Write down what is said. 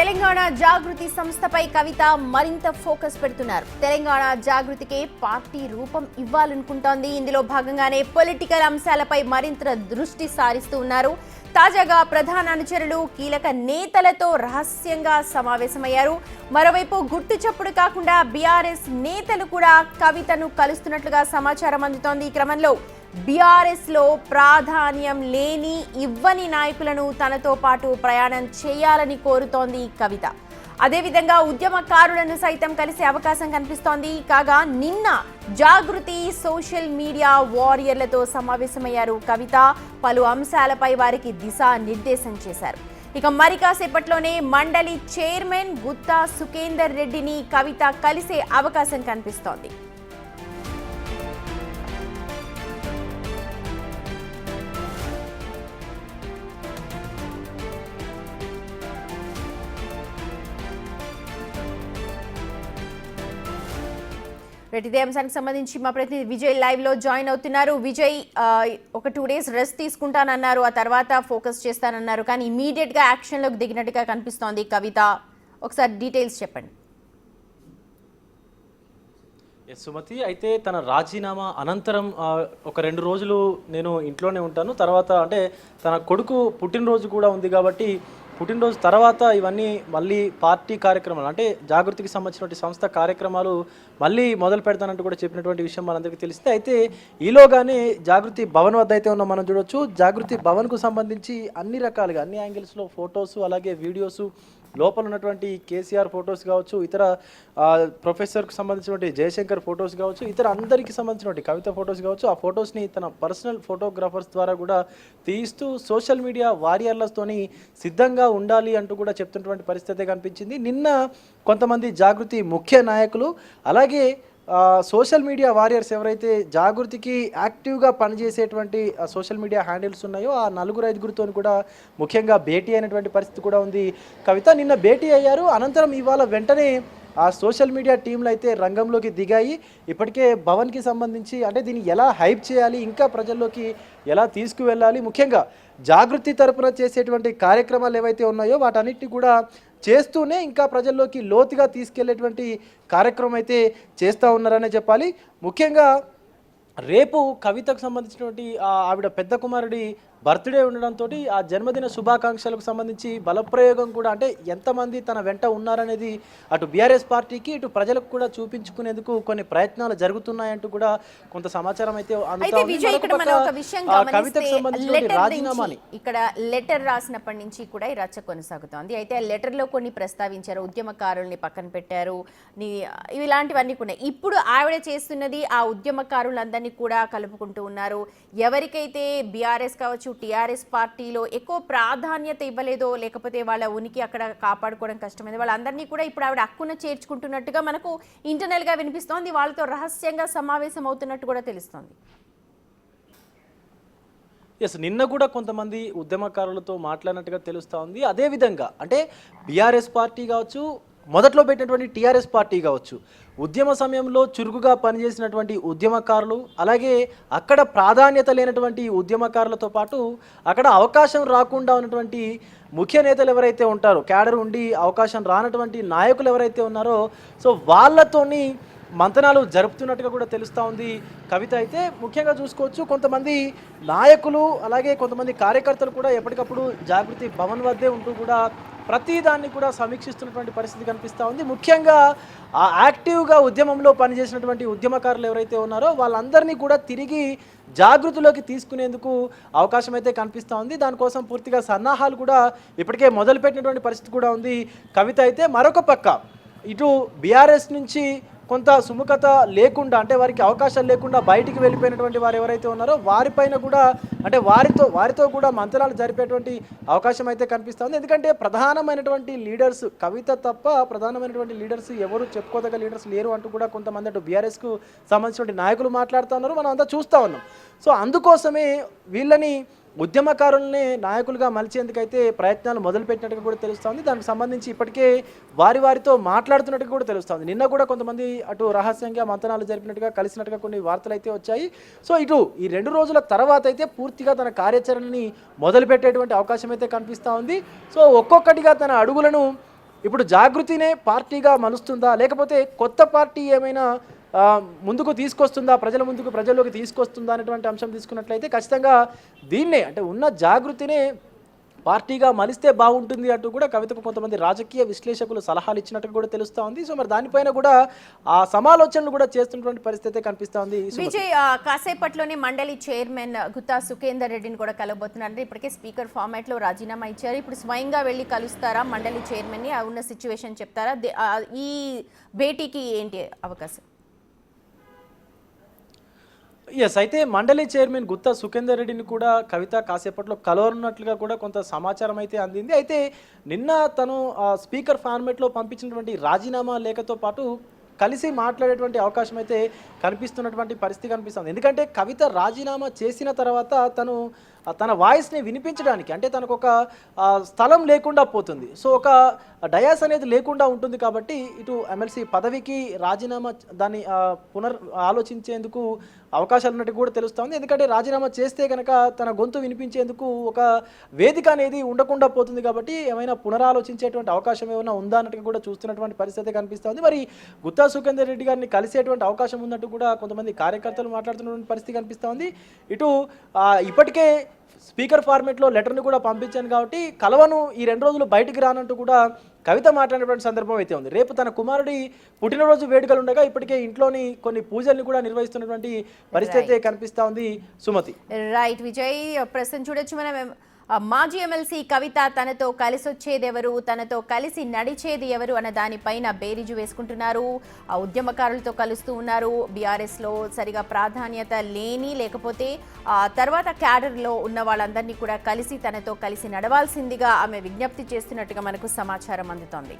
తెలంగాణ జాగృతి సంస్థపై కవిత మరింత ఫోకస్ పెడుతున్నారు. తెలంగాణ జాగృతికి పార్టీ రూపం ఇవ్వాలనుకుంటోంది. ఇందులో భాగంగానే పొలిటికల్ అంశాలపై మరింత దృష్టి సారిస్తూ ఉన్నారు. తాజాగా ప్రధాన అనుచరులు కీలక నేతలతో రహస్యంగా సమావేశమయ్యారు. మరోవైపు గుట్టు చప్పుడు కాకుండా బీఆర్ఎస్ నేతలు కూడా కవితను కలుస్తున్నట్లుగా సమాచారం అందుతోంది. ఈ క్రమంలో బీఆర్ఎస్ లో ప్రాధాన్యం లేని ఇవ్వని నాయకులను తనతో పాటు ప్రయాణం చేయాలని కోరుతోంది కవిత. అదేవిధంగా ఉద్యమకారులను సైతం కలిసే అవకాశం కనిపిస్తోంది. కాగా నిన్న జాగృతి సోషల్ మీడియా వారియర్లతో సమావేశమయ్యారు కవిత. పలు అంశాలపై వారికి దిశానిర్దేశం చేశారు. ఇక మరి కాసేపట్లోనే మండలి చైర్మన్ గుత్తా సుఖేందర్ రెడ్డిని కవిత కలిసే అవకాశం కనిపిస్తోంది. ఇదే అంశానికి సంబంధించి మా ప్రతినిధి విజయ్ లైవ్ లో జాయిన్ అవుతున్నారు. విజయ్, ఒక 2 days రెస్ట్ తీసుకుంటానన్నారు, ఆ తర్వాత ఫోకస్ చేస్తానన్నారు, కానీ ఇమీడియట్ గా యాక్షన్ లోకి దిగినట్టుగా కనిపిస్తోంది కవిత. ఒకసారి డీటెయిల్స్ చెప్పండి. సుమతి, అయితే తన రాజీనామా అనంతరం ఒక 2 రోజులు నేను ఇంట్లోనే ఉంటాను, తర్వాత అంటే తన కొడుకు పుట్టినరోజు కూడా ఉంది కాబట్టి పుట్టినరోజు తర్వాత ఇవన్నీ మళ్ళీ పార్టీ కార్యక్రమాలు అంటే జాగృతికి సంబంధించినటువంటి సంస్థ కార్యక్రమాలు మళ్ళీ మొదలు పెడతానంటూ కూడా చెప్పినటువంటి విషయం మనందరికీ తెలిస్తే, అయితే ఈలోగానే జాగృతి భవన్ వద్ద అయితే ఉన్నాం మనం చూడొచ్చు. జాగృతి భవన్కు సంబంధించి అన్ని రకాలుగా అన్ని యాంగిల్స్లో ఫొటోస్ అలాగే వీడియోస్, లోపల ఉన్నటువంటి కేసీఆర్ ఫొటోస్ కావచ్చు, ఇతర ప్రొఫెసర్కి సంబంధించినటువంటి జయశంకర్ ఫొటోస్ కావచ్చు, ఇతర అందరికీ సంబంధించినటువంటి కవిత ఫొటోస్ కావచ్చు, ఆ ఫొటోస్ని తన పర్సనల్ ఫోటోగ్రాఫర్స్ ద్వారా కూడా తీస్తూ సోషల్ మీడియా వారియర్లతోని సిద్ధంగా ఉండాలి అంటూ కూడా చెప్తున్నటువంటి పరిస్థితి కనిపించింది. నిన్న కొంతమంది జాగృతి ముఖ్య నాయకులు అలాగే సోషల్ మీడియా వారియర్స్ ఎవరైతే జాగృతికి యాక్టివ్గా పనిచేసేటువంటి సోషల్ మీడియా హ్యాండిల్స్ ఉన్నాయో ఆ 4-5గురితో కూడా ముఖ్యంగా భేటీ అయినటువంటి పరిస్థితి కూడా ఉంది కవిత. నిన్న భేటీ అయ్యారు. అనంతరం ఇవాళ వెంటనే ఆ సోషల్ మీడియా టీంలు అయితే రంగంలోకి దిగాయి. ఇప్పటికే భవన్కి సంబంధించి అంటే దీన్ని ఎలా హైప్ చేయాలి, ఇంకా ప్రజల్లోకి ఎలా తీసుకువెళ్ళాలి, ముఖ్యంగా జాగృతి తరపున చేసేటువంటి కార్యక్రమాలు ఏవైతే ఉన్నాయో వాటన్నిటిని కూడా చేస్తూనే ఇంకా ప్రజల్లోకి లోతుగా తీసుకెళ్లేటువంటి కార్యక్రమం అయితే చేస్తూ ఉన్నారనే చెప్పాలి. ముఖ్యంగా రేపు కవితకు సంబంధించినటువంటి ఆవిడ పెద్ద కుమారుడి బర్త్డే ఉండడంతో ఆ జన్మదిన శుభాకాంక్షలకు సంబంధించి బలప్రయోగం కూడా అంటే ఎంతమంది తన వెంట ఉన్నారనేది అటు బీఆర్ఎస్ పార్టీకి ఇటు ప్రజలకు కూడా చూపించుకునేందుకు కొన్ని ప్రయత్నాలు జరుగుతున్నాయంటూ కూడా కొంత సమాచారం అయితే కవితకు సంబంధించిన రాజీనామాని ఇక్కడ లెటర్ రాసినప్పటి నుంచి కూడా ఈ రచ్చ కొనసాగుతోంది. అయితే ఆ లెటర్ లో కొన్ని ప్రస్తావించారు, ఉద్యమకారుల్ని పక్కన పెట్టారు, ఇలాంటివన్నీ కూడా. ఇప్పుడు ఆవిడ చేస్తున్నది ఆ ఉద్యమకారులందరినీ కూడా కలుపుకుంటూ ఉన్నారు. ఎవరికైతే బీఆర్ఎస్ కావచ్చు టీఆర్ఎస్ పార్టీలో ఎక్కువ ప్రాధాన్యత ఇవ్వలేదో, లేకపోతే వాళ్ళ ఉనికి అక్కడ కాపాడుకోవడం కష్టమైంది, వాళ్ళందరినీ కూడా ఇప్పుడు ఆవిడ హక్కున చేర్చుకుంటున్నట్టుగా మనకు ఇంటర్నల్ గా వినిపిస్తోంది. వాళ్ళతో రహస్యంగా సమావేశం అవుతున్నట్టు కూడా తెలుస్తోంది. నిన్న కూడా కొంతమంది ఉద్యమకారులతో మాట్లాడినట్టుగా తెలుస్తూ ఉంది. అదేవిధంగా అంటే బీఆర్ఎస్ పార్టీ కావచ్చు, మొదట్లో పెట్టినటువంటి టీఆర్ఎస్ పార్టీ కావచ్చు, ఉద్యమ సమయంలో చురుకుగా పనిచేసినటువంటి ఉద్యమకారులు అలాగే అక్కడ ప్రాధాన్యత లేనటువంటి ఉద్యమకారులతో పాటు అక్కడ అవకాశం రాకుండా ఉన్నటువంటి ముఖ్య నేతలు ఎవరైతే ఉంటారో, క్యాడర్ ఉండి అవకాశం రానటువంటి నాయకులు ఎవరైతే ఉన్నారో సో వాళ్ళతోని మంతనాలు జరుపుతున్నట్టుగా కూడా తెలుస్తూ ఉంది కవిత. అయితే ముఖ్యంగా చూసుకోవచ్చు కొంతమంది నాయకులు అలాగే కొంతమంది కార్యకర్తలు కూడా ఎప్పటికప్పుడు జాగృతి భవన్ వద్దే ఉంటూ కూడా ప్రతిదాన్ని కూడా సమీక్షిస్తున్నటువంటి పరిస్థితి కనిపిస్తూ ఉంది. ముఖ్యంగా ఆ యాక్టివ్గా ఉద్యమంలో పనిచేసినటువంటి ఉద్యమకారులు ఎవరైతే ఉన్నారో వాళ్ళందరినీ కూడా తిరిగి జాగృతిలోకి తీసుకునేందుకు అవకాశం అయితే కనిపిస్తూ ఉంది. దానికోసం పూర్తిగా సన్నాహాలు కూడా ఇప్పటికే మొదలుపెట్టినటువంటి పరిస్థితి కూడా ఉంది కవిత. అయితే మరొక పక్క ఇటు బీఆర్ఎస్ నుంచి కొంత సుముఖత లేకుండా అంటే వారికి అవకాశాలు లేకుండా బయటికి వెళ్ళిపోయినటువంటి వారు ఎవరైతే ఉన్నారో వారిపైన కూడా అంటే వారితో కూడా మంత్రాలు జరిపేటువంటి అవకాశం అయితే కనిపిస్తుంది. ఎందుకంటే ప్రధానమైనటువంటి లీడర్స్ కవిత తప్ప ప్రధానమైనటువంటి లీడర్స్ ఎవరు చెప్పుకోదగ్గ లీడర్స్ లేరు అంటూ కూడా కొంతమంది అటు బీఆర్ఎస్కు సంబంధించిన నాయకులు మాట్లాడుతూ ఉన్నారు, మనం అంతా చూస్తూ ఉన్నాం. సో అందుకోసమే వీళ్ళని ఉద్యమకారుల్ని నాయకులుగా మలిచేందుకైతే ప్రయత్నాలు మొదలుపెట్టినట్టుగా కూడా తెలుస్తుంది. దానికి సంబంధించి ఇప్పటికే వారితో మాట్లాడుతున్నట్టుగా కూడా తెలుస్తుంది. నిన్న కూడా కొంతమంది అటు రహస్యంగా మంతనాలు జరిపినట్టుగా కలిసినట్టుగా కొన్ని వార్తలు అయితే వచ్చాయి. సో ఇటు ఈ 2 రోజుల తర్వాత అయితే పూర్తిగా తన కార్యాచరణని మొదలుపెట్టేటువంటి అవకాశం అయితే కనిపిస్తూ ఉంది. సో ఒక్కొక్కటిగా తన అడుగులను ఇప్పుడు జాగృతినే పార్టీగా మలుస్తుందా, లేకపోతే కొత్త పార్టీ ఏమైనా ముందుకు తీసుకొస్తుందా, ప్రజల్లోకి తీసుకొస్తుందా అనేటువంటి అంశం తీసుకున్నట్లయితే ఖచ్చితంగా దీన్నే అంటే ఉన్న జాగృతినే పార్టీగా మలిస్తే బాగుంటుంది అంటూ కూడా కవితకు కొంతమంది రాజకీయ విశ్లేషకులు సలహాలు ఇచ్చినట్టు కూడా తెలుస్తూ ఉంది. సో మరి దానిపైన కూడా ఆ సమాలోచనలు కూడా చేస్తున్నటువంటి పరిస్థితి కనిపిస్తూ ఉంది. విజయ్, కాసేపట్లోనే మండలి చైర్మన్ గుత్తా సుఖేందర్ రెడ్డిని కూడా కలవబోతున్నారు. ఇప్పటికే స్పీకర్ ఫార్మాట్ లో రాజీనామా ఇచ్చారు. ఇప్పుడు స్వయంగా వెళ్ళి కలుస్తారా మండలి చైర్మన్ ని, ఉన్న సిచ్యువేషన్ చెప్తారా? ఈ భేటీకి ఏంటి అవకాశం? అయితే మండలి చైర్మన్ గుత్తా సుఖేందర్ రెడ్డిని కూడా కవిత కాసేపట్లో కలవనున్నట్లుగా కూడా కొంత సమాచారం అయితే అందింది. అయితే నిన్న తను స్పీకర్ ఫార్మేట్లో పంపించినటువంటి రాజీనామా లేఖతో పాటు కలిసి మాట్లాడేటువంటి అవకాశం అయితే కనిపిస్తున్నటువంటి పరిస్థితి కనిపిస్తుంది. ఎందుకంటే కవిత రాజీనామా చేసిన తర్వాత తన వాయిస్ని వినిపించడానికి అంటే తనకు ఒక స్థలం లేకుండా పోతుంది. సో ఒక డయాస్ అనేది లేకుండా ఉంటుంది. కాబట్టి ఇటు ఎమ్మెల్సీ పదవికి రాజీనామా దాన్ని ఆలోచించేందుకు అవకాశాలు ఉన్నట్టు కూడా తెలుస్తుంది. ఎందుకంటే రాజీనామా చేస్తే కనుక తన గొంతు వినిపించేందుకు ఒక వేదిక అనేది ఉండకుండా పోతుంది. కాబట్టి ఏమైనా పునరాలోచించేటువంటి అవకాశం ఏమైనా ఉందా అన్నట్టు కూడా చూస్తున్నటువంటి పరిస్థితి కనిపిస్తుంది. మరి గుత్తా సుఖేందర్ రెడ్డి గారిని కలిసేటువంటి అవకాశం ఉన్నట్టు కూడా కొంతమంది కార్యకర్తలు మాట్లాడుతున్నటువంటి పరిస్థితి కనిపిస్తుంది. ఇటు ఇప్పటికే స్పీకర్ ఫార్మేట్లో లెటర్ని కూడా పంపించాను కాబట్టి కలవను, ఈ 2 రోజులు బయటికి రానంటూ కూడా కవిత మాట్లాడినటువంటి సందర్భం అయితే ఉంది. రేపు తన కుమారుడి పుట్టినరోజు వేడుకలు ఉండగా ఇప్పటికే ఇంట్లోని కొన్ని పూజల్ని కూడా నిర్వహిస్తున్నటువంటి పరిస్థితి అయితే కనిపిస్తూ ఉంది. సుమతి. రైట్ విజయ్, ప్రస్తుతం చూడొచ్చు మనం మాజీ ఎమ్మెల్సీ కవిత తనతో కలిసి వచ్చేది ఎవరు, తనతో కలిసి నడిచేది ఎవరు అన్న దానిపైన బేరీజు వేసుకుంటున్నారు. ఆ ఉద్యమకారులతో కలుస్తూ ఉన్నారు. బీఆర్ఎస్లో సరిగా ప్రాధాన్యత లేని, లేకపోతే తర్వాత క్యాడర్లో ఉన్న వాళ్ళందరినీ కూడా కలిసి తనతో కలిసి నడవాల్సిందిగా ఆమె విజ్ఞప్తి చేస్తున్నట్టుగా మనకు సమాచారం అందుతోంది.